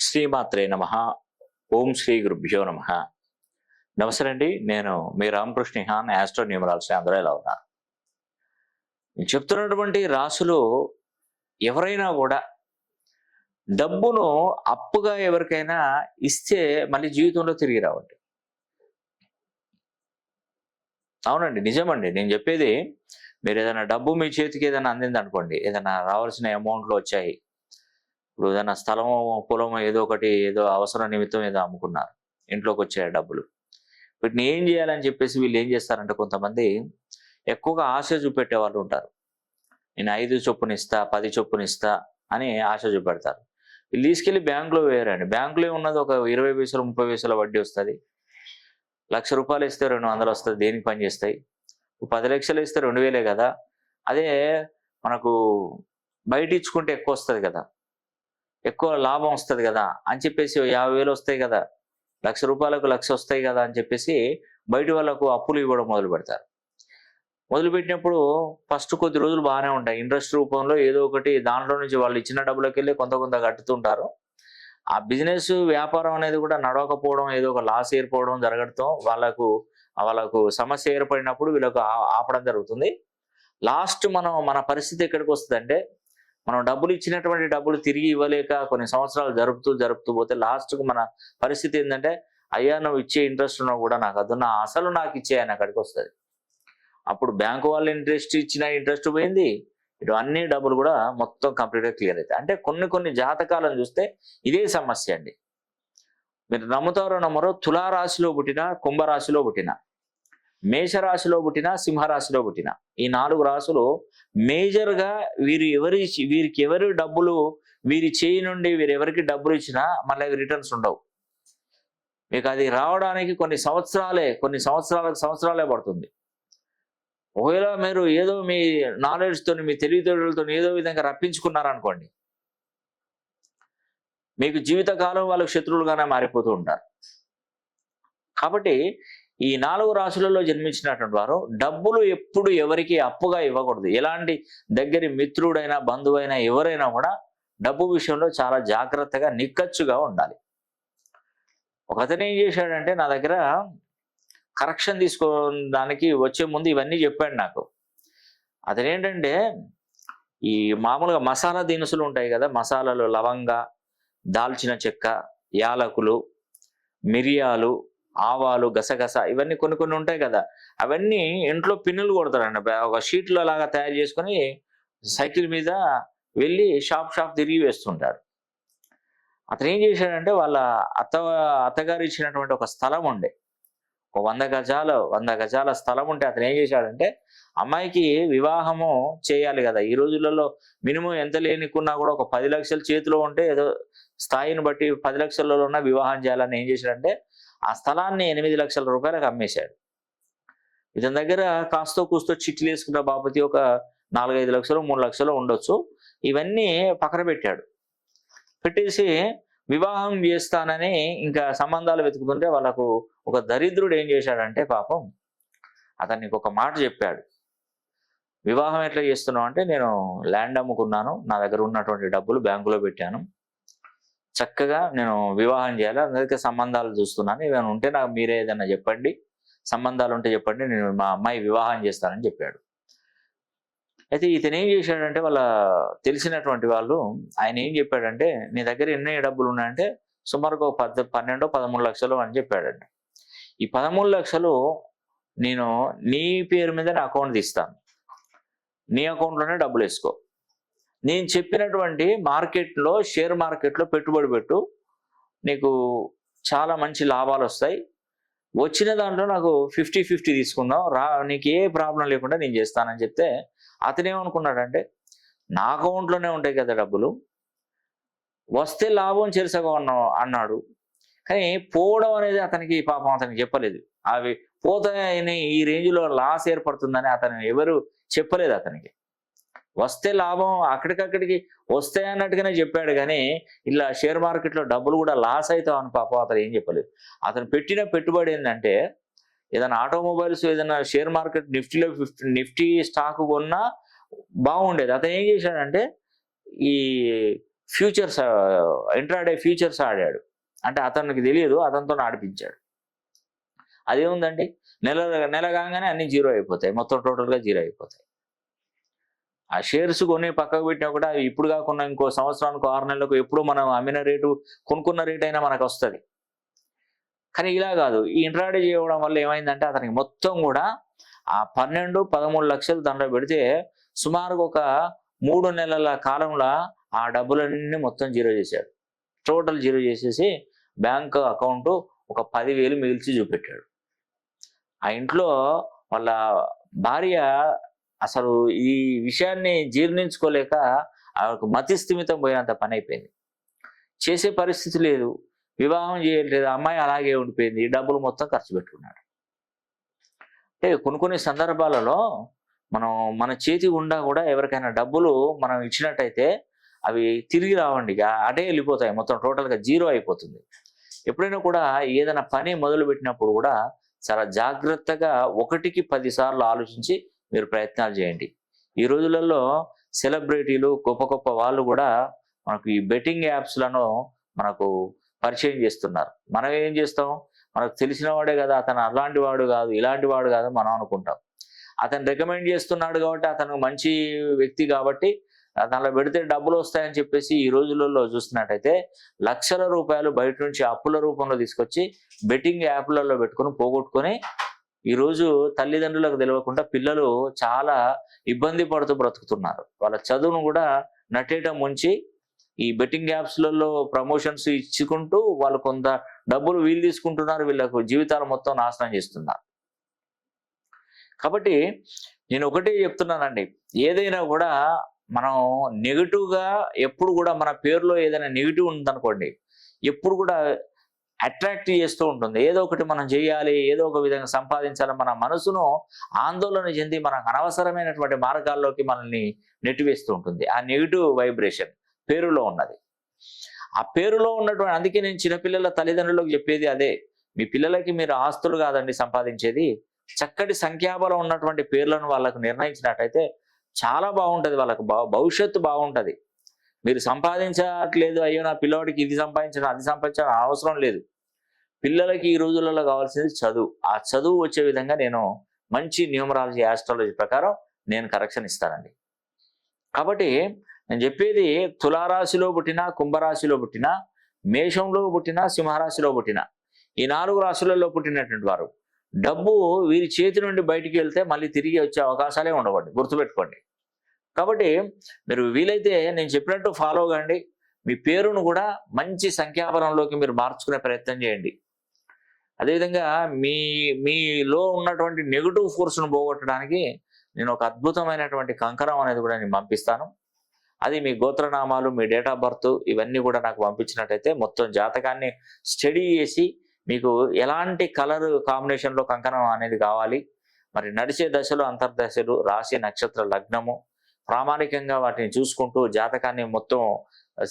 శ్రీమాత్రే నమః. ఓం శ్రీ గురుభ్యో నమః. నమస్తే అండి. నేను మీ రామకృష్ణ హాన్, ఆస్ట్రో న్యూమరాలజీ. అందరూ ఎలా ఉన్నారు? నేను చెప్తున్నటువంటి రాసులు ఎవరైనా కూడా డబ్బును అప్పుగా ఎవరికైనా ఇస్తే మళ్ళీ జీవితంలో తిరిగి రావండి. అవునండి, నిజమండి. నేను చెప్పేది, మీరు ఏదైనా డబ్బు మీ చేతికి ఏదైనా అందింది అనుకోండి, ఏదైనా రావాల్సిన అమౌంట్లు వచ్చాయి. ఇప్పుడు ఏదైనా స్థలము, పొలము, ఏదో ఒకటి, ఏదో అవసరం నిమిత్తం ఏదో అమ్ముకున్నారు, ఇంట్లోకి వచ్చాయి డబ్బులు. వీటిని ఏం చేయాలని చెప్పేసి వీళ్ళు ఏం చేస్తారంటే, కొంతమంది ఎక్కువగా ఆశ చూపెట్టే వాళ్ళు ఉంటారు. నేను 5 చొప్పున ఇస్తా, 10 చొప్పున ఇస్తా అని ఆశ చూపెడతారు. వీళ్ళు తీసుకెళ్లి బ్యాంకులో వేయరండి. బ్యాంకులో ఉన్నది ఒక 20 పైసలు, 30 పైసల వడ్డీ వస్తుంది. ₹1,00,000 ఇస్తే 200 వస్తుంది. దేనికి పని చేస్తాయి? 10 లక్షలు ఇస్తే 2,000 కదా. అదే మనకు బయట ఇచ్చుకుంటే ఎక్కువ వస్తుంది కదా, ఎక్కువ లాభం వస్తుంది కదా అని చెప్పేసి 50,000 వస్తాయి కదా, ₹1,00,000కు 1,00,000 వస్తాయి కదా అని చెప్పేసి బయట వాళ్ళకు అప్పులు ఇవ్వడం మొదలు పెడతారు. మొదలుపెట్టినప్పుడు ఫస్ట్ కొద్ది రోజులు బాగానే ఉంటాయి. ఇంట్రెస్ట్ రూపంలో ఏదో ఒకటి దాంట్లో నుంచి వాళ్ళు ఇచ్చిన డబ్బులకి వెళ్ళి కొంత కొంత కట్టుతుంటారు. ఆ బిజినెస్ వ్యాపారం అనేది కూడా నడవకపోవడం, ఏదో ఒక లాస్ ఏర్పడడం జరగడంతో వాళ్ళకు సమస్య ఏర్పడినప్పుడు వీళ్ళకు ఆపడం జరుగుతుంది. లాస్ట్ మన పరిస్థితి ఎక్కడికి వస్తుందంటే, మనం డబ్బులు ఇచ్చినటువంటి డబ్బులు తిరిగి ఇవ్వలేక కొన్ని సంవత్సరాలు జరుపుతూ పోతే లాస్ట్కు మన పరిస్థితి ఏంటంటే, అయ్యా నువ్వు ఇచ్చే ఇంట్రెస్ట్ ఉన్నా కూడా నాకు అదున్న అసలు నాకు ఇచ్చేయని అక్కడికి వస్తుంది. అప్పుడు బ్యాంకు వాళ్ళు ఇంట్రెస్ట్ ఇచ్చిన ఇంట్రెస్ట్ పోయింది, ఇటు అన్ని డబ్బులు కూడా మొత్తం కంప్లీట్గా క్లియర్ అవుతాయి. అంటే కొన్ని జాతకాలను చూస్తే ఇదే సమస్య అండి. మీరు నమ్ముతారో నమ్మరో, తులారాశిలో పుట్టిన, కుంభరాశిలో పుట్టిన, మేషరాశిలో పుట్టిన, సింహరాశిలో పుట్టిన, ఈ 4 రాశులు మేజర్గా వీరికి ఎవరి డబ్బులు, వీరి చేయి నుండి వీరెవరికి డబ్బులు ఇచ్చినా మళ్ళీ అవి రిటర్న్స్ ఉండవు. మీకు అది రావడానికి కొన్ని సంవత్సరాలే పడుతుంది. ఒకవేళ మీరు ఏదో మీ నాలెడ్జ్తో, మీ తెలివితేటలతో ఏదో విధంగా రప్పించుకున్నారనుకోండి, మీకు జీవితకాలం వాళ్ళకు శత్రువులుగానే మారిపోతూ ఉంటారు. కాబట్టి ఈ 4 రాశులలో జన్మించినటువంటి వారు డబ్బులు ఎప్పుడు ఎవరికి అప్పుగా ఇవ్వకూడదు. ఎలాంటి దగ్గరి మిత్రుడైనా, బంధువైనా, ఎవరైనా కూడా డబ్బు విషయంలో చాలా జాగ్రత్తగా, నిక్కచ్చుగా ఉండాలి. ఒకతను ఏం చేశాడంటే, నా దగ్గర కరెక్షన్ తీసుకోవడానికి వచ్చే ముందు ఇవన్నీ చెప్పాడు నాకు. అతనేంటంటే, ఈ మామూలుగా మసాలా దినుసులు ఉంటాయి కదా, మసాలాలు, లవంగ, దాల్చిన చెక్క, యాలకులు, మిరియాలు, ఆవాలు, గసగస, ఇవన్నీ కొన్ని ఉంటాయి కదా, అవన్నీ ఇంట్లో పిన్నులు కొడతాడండి. ఒక షీట్లో లాగా తయారు చేసుకొని సైకిల్ మీద వెళ్ళి షాప్ తిరిగి వేస్తుంటాడు. అతను ఏం చేశాడంటే, వాళ్ళ అత్తగారు ఇచ్చినటువంటి ఒక స్థలం ఉండే, ఒక 100 గజాల స్థలం ఉంటే అతను ఏం చేశాడంటే, అమ్మాయికి వివాహము చేయాలి కదా. ఈ రోజులలో మినిమం ఎంత లేనికున్నా కూడా ఒక 10 లక్షలు చేతిలో ఉంటే, ఏదో స్థాయిని బట్టి 10 లక్షలలో ఉన్న వివాహం చేయాలని ఏం చేశాడంటే, ఆ స్థలాన్ని ₹8 లక్షలకు అమ్మేశాడు. ఇతని దగ్గర కాస్తో కూస్తో చిట్లు వేసుకున్న బాపతి ఒక 4-5 లక్షలు, 3 లక్షలు ఉండొచ్చు. ఇవన్నీ పక్కన పెట్టేసి వివాహం చేస్తానని ఇంకా సంబంధాలు వెతుకుతుంటే, వాళ్ళకు ఒక దరిద్రుడు ఏం చేశాడంటే, పాపం అతనికి ఒక మాట చెప్పాడు. వివాహం ఎట్లా చేస్తున్నావు అంటే, నేను ల్యాండ్ అమ్ముకున్నాను, నా దగ్గర ఉన్నటువంటి డబ్బులు బ్యాంకులో పెట్టాను, చక్కగా నేను వివాహం చేయాలి, అందరికీ సంబంధాలు చూస్తున్నాను, ఏమైనా ఉంటే నాకు మీరే ఏదైనా చెప్పండి, సంబంధాలు ఉంటే చెప్పండి, నేను మా అమ్మాయి వివాహం చేస్తానని చెప్పాడు. అయితే ఇతను ఏం చేశాడంటే, వాళ్ళ తెలిసినటువంటి వాళ్ళు ఆయన ఏం చెప్పాడంటే, నీ దగ్గర ఎన్ని డబ్బులు ఉన్నాయంటే సుమారుగా 12-13 లక్షలు అని చెప్పాడండి. ఈ 13 లక్షలు నేను నీ పేరు మీద నా అకౌంట్ తీస్తాను, నీ అకౌంట్లోనే డబ్బులు వేసుకో, నేను చెప్పినటువంటి షేర్ మార్కెట్లో పెట్టుబడి పెట్టు, నీకు చాలా మంచి లాభాలు వస్తాయి, వచ్చిన దాంట్లో నాకు 50-50 తీసుకుందాం, నీకు ఏ ప్రాబ్లం లేకుండా నేను చేస్తానని చెప్తే, అతనేమనుకున్నాడంటే, నా అకౌంట్లోనే ఉంటాయి కదా డబ్బులు, వస్తే లాభం చెరుసగా అన్నాడు. కానీ పోవడం అనేది అతనికి చెప్పలేదు. అవి పోతాయని, ఈ రేంజ్లో లాస్ ఏర్పడుతుందని అతను ఎవరు చెప్పలేదు అతనికి. వస్తే లాభం అక్కడికక్కడికి వస్తాయి అన్నట్టుగానే చెప్పాడు, కానీ ఇలా షేర్ మార్కెట్లో డబ్బులు కూడా లాస్ అవుతామని అతను ఏం చెప్పలేదు. అతను పెట్టిన పెట్టుబడి ఏంటంటే, ఏదైనా ఆటోమొబైల్స్, ఏదైనా షేర్ మార్కెట్ నిఫ్టీ స్టాక్ కొన్నా బాగుండేది. అతను ఏం చేశాడంటే, ఈ ఫ్యూచర్స్ ఇంట్రాడే ఫ్యూచర్స్ ఆడాడు. అంటే అతనికి తెలియదు, అతనితో ఆడిపించాడు. అదేముందండి, నెల నెల కాగానే అన్ని జీరో అయిపోతాయి, మొత్తం టోటల్గా జీరో అయిపోతాయి. ఆ షేర్స్ కొని పక్కకు పెట్టినా కూడా ఇప్పుడు కాకుండా ఇంకో సంవత్సరానికి 6 నెలలకు ఎప్పుడు మనం అమ్మిన రేటు కొనుక్కున్న రేట్ అయినా మనకు వస్తుంది. కానీ ఇలా కాదు, ఈ ఇంట్రాడే చేయడం వల్ల ఏమైందంటే అతనికి మొత్తం కూడా ఆ 12-13 లక్షలు దాంట్లో పెడితే సుమారుగా ఒక 3 నెలల కాలంలో ఆ డబ్బులన్నీ మొత్తం జీరో చేశాడు. టోటల్ జీరో చేసేసి బ్యాంక్ అకౌంట్ ఒక 10,000 మిగిల్చి చూపెట్టాడు. ఆ ఇంట్లో వాళ్ళ భార్య అసలు ఈ విషయాన్ని జీర్ణించుకోలేక ఆమెకు మతిస్థిమితం పోయినంత పని అయిపోయింది. చేసే పరిస్థితి లేదు, వివాహం చేయట్లేదు, అమ్మాయి అలాగే ఉండిపోయింది, డబ్బులు మొత్తం ఖర్చు పెట్టుకున్నాడు. అంటే కొన్ని సందర్భాలలో మనం మన చేతి గుండా కూడా ఎవరికైనా డబ్బులు మనం ఇచ్చినట్టయితే అవి తిరిగి రావండి, అటే వెళ్ళిపోతాయి, మొత్తం టోటల్గా జీరో అయిపోతుంది. ఎప్పుడైనా కూడా ఏదైనా పని మొదలు పెట్టినప్పుడు కూడా చాలా జాగ్రత్తగా 1కి 10 సార్లు ఆలోచించి మీరు ప్రయత్నాలు చేయండి. ఈ రోజులలో సెలబ్రిటీలు గొప్ప గొప్ప వాళ్ళు కూడా మనకు ఈ బెట్టింగ్ యాప్స్లను మనకు పరిచయం చేస్తున్నారు. మనం ఏం చేస్తాం, మనకు తెలిసిన వాడే కదా, అతను అలాంటి వాడు కాదు, ఇలాంటి వాడు కాదు మనం అనుకుంటాం. అతను రికమెండ్ చేస్తున్నాడు కాబట్టి, అతను మంచి వ్యక్తి కాబట్టి దానిలో పెడితే డబ్బులు వస్తాయని చెప్పేసి ఈ రోజులలో చూస్తున్నట్టయితే లక్షల రూపాయలు బయట నుంచి అప్పుల రూపంలో తీసుకొచ్చి బెట్టింగ్ యాప్లలో పెట్టుకొని పోగొట్టుకొని ఈరోజు తల్లిదండ్రులకు తెలియకుండా పిల్లలు చాలా ఇబ్బంది పడుతూ బ్రతుకుతున్నారు. వాళ్ళ చదువును కూడా నట్టేట ముంచి ఈ బెట్టింగ్ యాప్స్లలో ప్రమోషన్స్ ఇచ్చుకుంటూ వాళ్ళు కొంత డబ్బులు వీళ్ళు తీసుకుంటున్నారు, వీళ్ళకు జీవితాలు మొత్తం నాశనం చేస్తున్నారు. కాబట్టి నేను ఒకటే చెప్తున్నానండి, ఏదైనా కూడా మనం నెగిటివ్గా ఎప్పుడు కూడా మన పేరులో ఏదైనా నెగిటివ్ ఉందనుకోండి, ఎప్పుడు కూడా అట్రాక్ట్ చేస్తూ ఉంటుంది. ఏదో ఒకటి మనం చేయాలి, ఏదో ఒక విధంగా సంపాదించాలి, మన మనసును ఆందోళన చెంది మనకు అనవసరమైనటువంటి మార్గాల్లోకి మనల్ని నెట్టివేస్తూ ఉంటుంది. ఆ నెగిటివ్ వైబ్రేషన్ పేరులో ఉన్నది. ఆ పేరులో ఉన్నటువంటి, అందుకే నేను చిన్నపిల్లల తల్లిదండ్రులకు చెప్పేది అదే, మీ పిల్లలకి మీరు ఆస్తులు కాదండి సంపాదించేది, చక్కటి సంఖ్యాబలం ఉన్నటువంటి పేర్లను వాళ్ళకు నిర్ణయించినట్టయితే చాలా బాగుంటుంది, వాళ్ళకు భవిష్యత్తు బాగుంటుంది. మీరు సంపాదించట్లేదు, అయ్యో నా పిల్లవాడికి ఇది సంపాదించడం అది సంపాదించడం అవసరం లేదు. పిల్లలకి ఈ రోజులలో కావాల్సింది చదువు. ఆ చదువు వచ్చే విధంగా నేను మంచి న్యూమరాలజీ, ఆస్ట్రాలజీ ప్రకారం నేను కరెక్షన్ ఇస్తానండి. కాబట్టి నేను చెప్పేది, తులారాశిలో పుట్టినా, కుంభరాశిలో పుట్టినా, మేషంలో పుట్టినా, సింహరాశిలో పుట్టినా, ఈ 4 రాశులలో పుట్టినటువంటి వారు డబ్బు వీరి చేతి నుండి బయటికి వెళ్తే మళ్ళీ తిరిగి వచ్చే అవకాశాలే ఉండవండి, గుర్తుపెట్టుకోండి. కాబట్టి మీరు వీలైతే నేను చెప్పినట్టు ఫాలో కండి. మీ పేరును కూడా మంచి సంఖ్యాబలంలోకి మీరు మార్చుకునే ప్రయత్నం చేయండి. అదేవిధంగా మీలో ఉన్నటువంటి నెగిటివ్ ఫోర్స్ను పోగొట్టడానికి నేను ఒక అద్భుతమైనటువంటి కంకణం అనేది కూడా నేను పంపిస్తాను. అది మీ గోత్రనామాలు, మీ డేట్ ఆఫ్ బర్త్ ఇవన్నీ కూడా నాకు పంపించినట్టయితే మొత్తం జాతకాన్ని స్టడీ చేసి మీకు ఎలాంటి కలర్ కాంబినేషన్లో కంకణం అనేది కావాలి, మరి నడిచే దశలు, అంతర్దశలు, రాశి, నక్షత్ర, లగ్నము ప్రామాణికంగా వాటిని చూసుకుంటూ జాతకాన్ని మొత్తం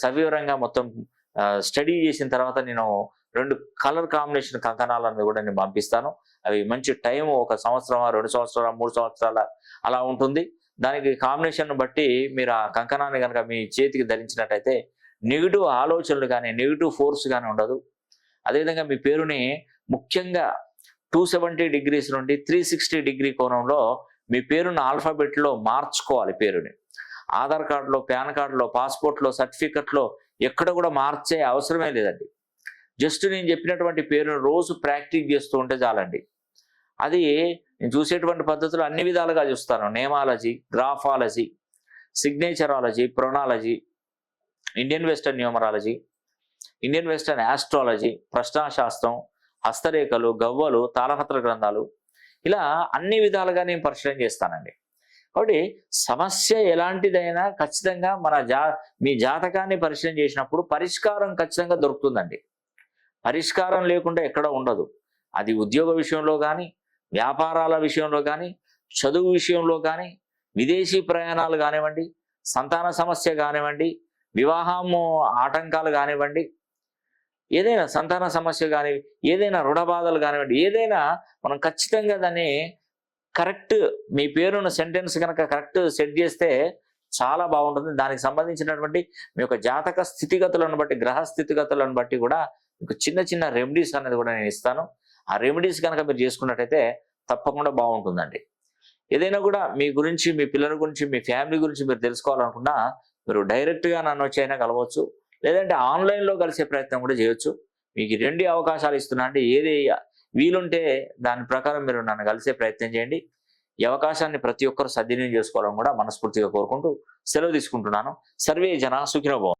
సవివరంగా మొత్తం స్టడీ చేసిన తర్వాత నేను 2 కలర్ కాంబినేషన్ కంకణాలను కూడా నేను పంపిస్తాను. అవి మంచి టైం, 1 సంవత్సరం, 2 సంవత్సరాలు, 3 సంవత్సరాల అలా ఉంటుంది. దానికి కాంబినేషన్ బట్టి మీరు ఆ కంకణాన్ని కనుక మీ చేతికి ధరించినట్టయితే నెగిటివ్ ఆలోచనలు కానీ, నెగిటివ్ ఫోర్స్ కానీ ఉండదు. అదేవిధంగా మీ పేరుని ముఖ్యంగా 270 డిగ్రీస్ నుండి 360 డిగ్రీ కోణంలో మీ పేరును ఆల్ఫాబెట్లో మార్చుకోవాలి. పేరుని ఆధార్ కార్డులో, పాన్ కార్డులో, పాస్పోర్ట్లో, సర్టిఫికెట్లో ఎక్కడ కూడా మార్చే అవసరమే లేదండి. జస్ట్ నేను చెప్పినటువంటి పేరును రోజు ప్రాక్టీస్ చేస్తూ ఉంటే చాలండి. అది నేను చూసేటువంటి పద్ధతులు అన్ని విధాలుగా చూస్తాను. Nameology, graphology, signatureology, pronology, Indian western numerology, Indian western astrology, ప్రశ్నాశాస్త్రం, హస్తరేఖలు, గవ్వలు, తాళపత్ర గ్రంథాలు, ఇలా అన్ని విధాలుగా నేను పరిశీలన చేస్తానండి. కాబట్టి సమస్య ఎలాంటిదైనా ఖచ్చితంగా మీ జాతకాన్ని పరిశీలన చేసినప్పుడు పరిష్కారం ఖచ్చితంగా దొరుకుతుందండి. పరిష్కారం లేకుండా ఎక్కడ ఉండదు. అది ఉద్యోగ విషయంలో కానీ, వ్యాపారాల విషయంలో కానీ, చదువు విషయంలో కానీ, విదేశీ ప్రయాణాలు కానివ్వండి, సంతాన సమస్య కానివ్వండి, వివాహము ఆటంకాలు కానివ్వండి, ఏదైనా సంతాన సమస్య కానీ, ఏదైనా రుణ బాధలు కానివ్వండి, ఏదైనా మనం ఖచ్చితంగా దాన్ని కరెక్ట్, మీ పేరును సెంటెన్స్ కనుక కరెక్ట్ సెట్ చేస్తే చాలా బాగుంటుంది. దానికి సంబంధించినటువంటి మీ యొక్క జాతక స్థితిగతులను బట్టి, గ్రహ స్థితిగతులను బట్టి కూడా మీకు చిన్న చిన్న రెమెడీస్ అనేది కూడా నేను ఇస్తాను. ఆ రెమెడీస్ కనుక మీరు చేసుకున్నట్టయితే తప్పకుండా బాగుంటుందండి. ఏదైనా కూడా మీ గురించి, మీ పిల్లల గురించి, మీ ఫ్యామిలీ గురించి మీరు తెలుసుకోవాలనుకున్నా మీరు డైరెక్ట్గా నన్ను వచ్చి అయినా కలవచ్చు, లేదంటే ఆన్లైన్లో కలిసే ప్రయత్నం కూడా చేయొచ్చు. మీకు 2 అవకాశాలు ఇస్తున్నా. అంటే ఏది వీలుంటే దాని ప్రకారం మీరు నన్ను కలిసే ప్రయత్నం చేయండి. ఈ అవకాశాన్ని ప్రతి ఒక్కరు సద్వినియోగం చేసుకోవాలని కూడా మనస్ఫూర్తిగా కోరుకుంటూ సెలవు తీసుకుంటున్నాను. సర్వే జనా సుఖినో భవంతు.